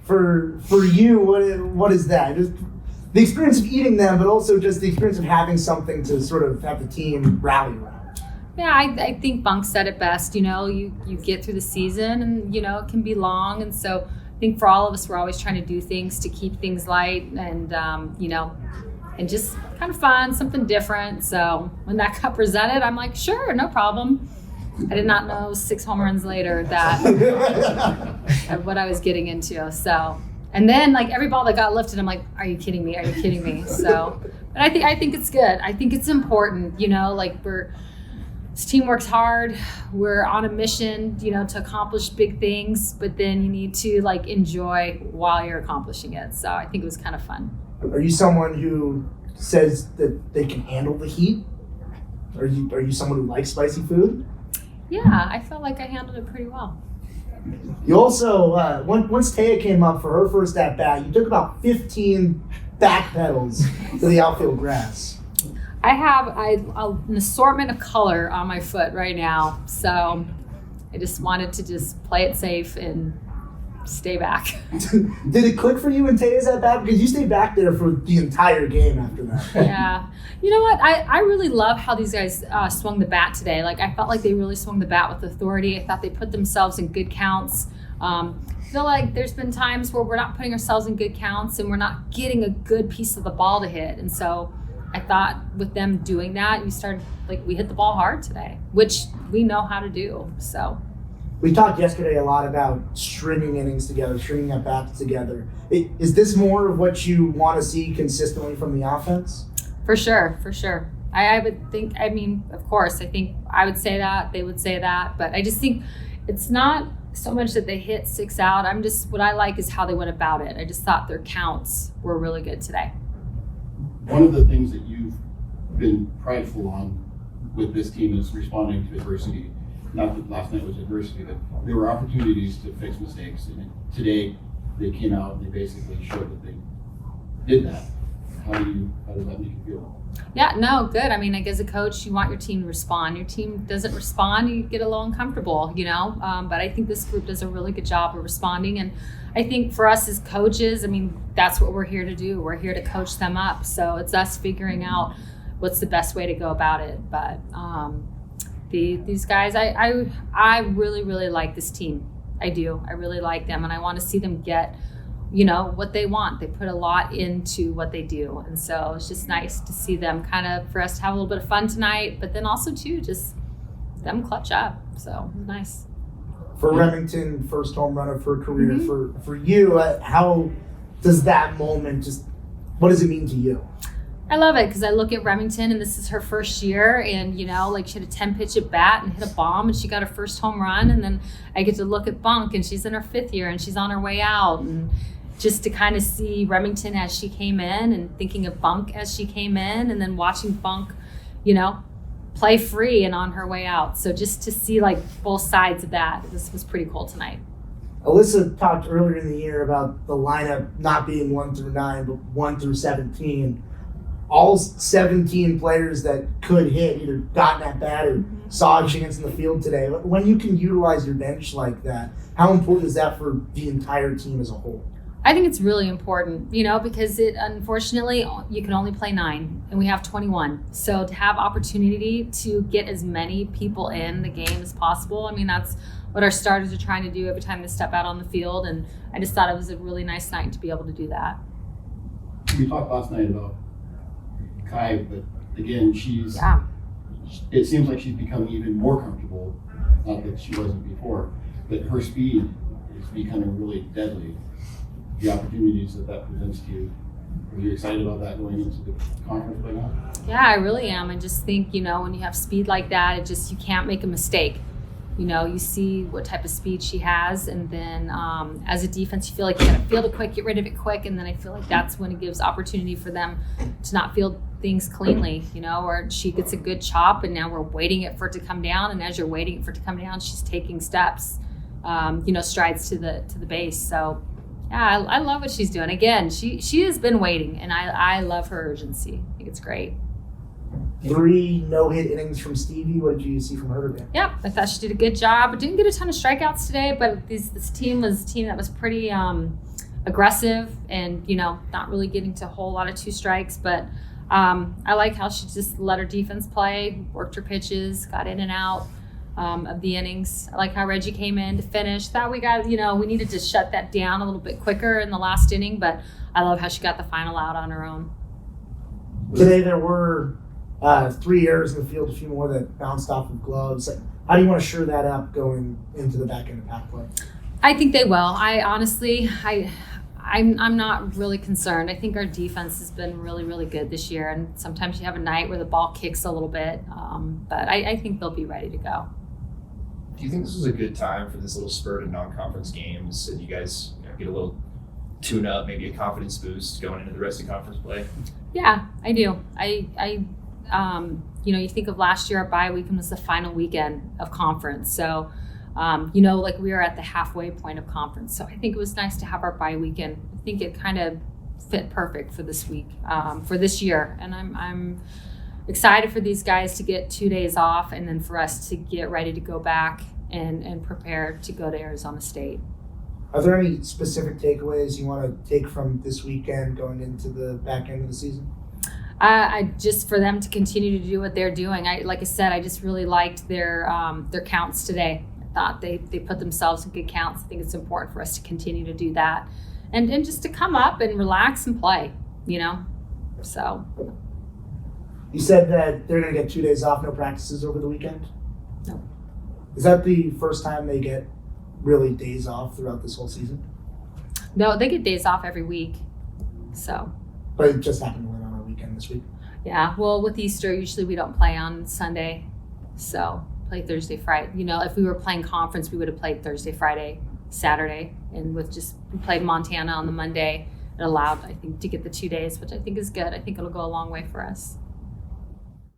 for you, what is that? Just the experience of eating them, but also just the experience of having something to sort of have the team rally around. Yeah, I think Bunk said it best. You get through the season, and it can be long, and so I think for all of us, we're always trying to do things to keep things light and and just kind of fun, something different. So when that got presented, I'm like, sure, no problem. I did not know 6 home runs later that what I was getting into. So, and then like every ball that got lifted, I'm like, are you kidding me? Are you kidding me? So, but I think it's good. I think it's important. This team works hard. We're on a mission, to accomplish big things, but then you need to like enjoy while you're accomplishing it. So I think it was kind of fun. Are you someone who says that they can handle the heat? Are you someone who likes spicy food? Yeah, I felt like I handled it pretty well. You also, once Taya came up for her first at bat, you took about 15 back pedals to the outfield grass. I have an assortment of color on my foot right now, so I just wanted to just play it safe and stay back. Did it click for you in Taya's at bat? Because you stayed back there for the entire game after that. Yeah. You know what? I really love how these guys swung the bat today. Like, I felt like they really swung the bat with authority. I thought they put themselves in good counts. I feel like there's been times where we're not putting ourselves in good counts and we're not getting a good piece of the ball to hit. And so I thought with them doing that, we hit the ball hard today, which we know how to do. So. We talked yesterday a lot about stringing innings together, stringing at bats together. Is this more of what you want to see consistently from the offense? For sure. I would think, of course, I think I would say that, they would say that, but I just think it's not so much that they hit 6 out. What I like is how they went about it. I just thought their counts were really good today. One of the things that you've been prideful on with this team is responding to adversity. Not that last night was adversity, but there were opportunities to fix mistakes. And today, they came out and they basically showed that they did that. How does that make you feel? Yeah, no, good. As a coach, you want your team to respond. Your team doesn't respond, you get a little uncomfortable, But I think this group does a really good job of responding. And I think for us as coaches, that's what we're here to do. We're here to coach them up. So it's us figuring out what's the best way to go about it. But these guys, I really, really like this team. I do. I really like them, and I want to see them get, what they want. They put a lot into what they do, and so it's just nice to see them for us to have a little bit of fun tonight, but then also too, just them clutch up. So it was nice. For Remington, first home run of her career. Mm-hmm. For you, how does that moment what does it mean to you? I love it because I look at Remington and this is her first year, and she had a 10-pitch at bat and hit a bomb and she got her first home run, and then I get to look at Bunk and she's in her 5th year and she's on her way out, and just to kind of see Remington as she came in and thinking of Bunk as she came in, and then watching Bunk, play free and on her way out. So just to see both sides of that, this was pretty cool tonight. Alyssa talked earlier in the year about the lineup not being 1 through 9, but 1 through 17. All 17 players that could hit either got at bat or saw a chance in the field today. When you can utilize your bench like that, how important is that for the entire team as a whole? I think it's really important, because unfortunately you can only play 9 and we have 21. So to have opportunity to get as many people in the game as possible, that's what our starters are trying to do every time they step out on the field. And I just thought it was a really nice night to be able to do that. We talked last night about Kai, but again, it seems like she's becoming even more comfortable. Not that she wasn't before, but her speed is becoming really deadly. The opportunities that presents to you, are you excited about that going into the conference right now? Yeah, I really am. I just think, when you have speed like that, you can't make a mistake. You see what type of speed she has, and then as a defense, you feel like you got to field it quick, get rid of it quick, and then I feel like that's when it gives opportunity for them to not field things cleanly, or she gets a good chop, and now we're waiting for it to come down, and as you're waiting for it to come down, she's taking steps, strides to the base. So, yeah, I love what she's doing. Again, she has been waiting, and I love her urgency. I think it's great. 3 no-hit innings from Stevie. What did you see from her today? Yeah, I thought she did a good job. Didn't get a ton of strikeouts today, but this team was a team that was pretty aggressive and, not really getting to a whole lot of 2 strikes. But I like how she just let her defense play, worked her pitches, got in and out of the innings. I like how Reggie came in to finish. Thought we got, we needed to shut that down a little bit quicker in the last inning, but I love how she got the final out on her own. Today there were 3 errors in the field, a few more that bounced off of gloves. How do you want to shore that up going into the back end of pack play? I think they will. I honestly, I'm not really concerned. I think our defense has been really, really good this year, and sometimes you have a night where the ball kicks a little bit, but I think they'll be ready to go. Do you think this was a good time for this little spurt of non-conference games, and you guys get a little tune-up, maybe a confidence boost going into the rest of conference play? Yeah, I do. You think of last year, our bye weekend was the final weekend of conference. So, we were at the halfway point of conference. So I think it was nice to have our bye weekend. I think it kind of fit perfect for this week, for this year. And I'm excited for these guys to get 2 days off and then for us to get ready to go back and prepare to go to Arizona State. Are there any specific takeaways you want to take from this weekend going into the back end of the season? I just for them to continue to do what they're doing. Like I said, I just really liked their counts today. I thought they put themselves in good counts. I think it's important for us to continue to do that, and just to come up and relax and play. So. You said that they're going to get 2 days off, no practices over the weekend? No. Is that the first time they get really days off throughout this whole season? No, they get days off every week. So. But it just happened to win on our weekend this week. Yeah, well, with Easter, usually we don't play on Sunday. So play Thursday, Friday. If we were playing conference, we would have played Thursday, Friday, Saturday. And we played Montana on the Monday. It allowed, I think, to get the 2 days, which I think is good. I think it'll go a long way for us.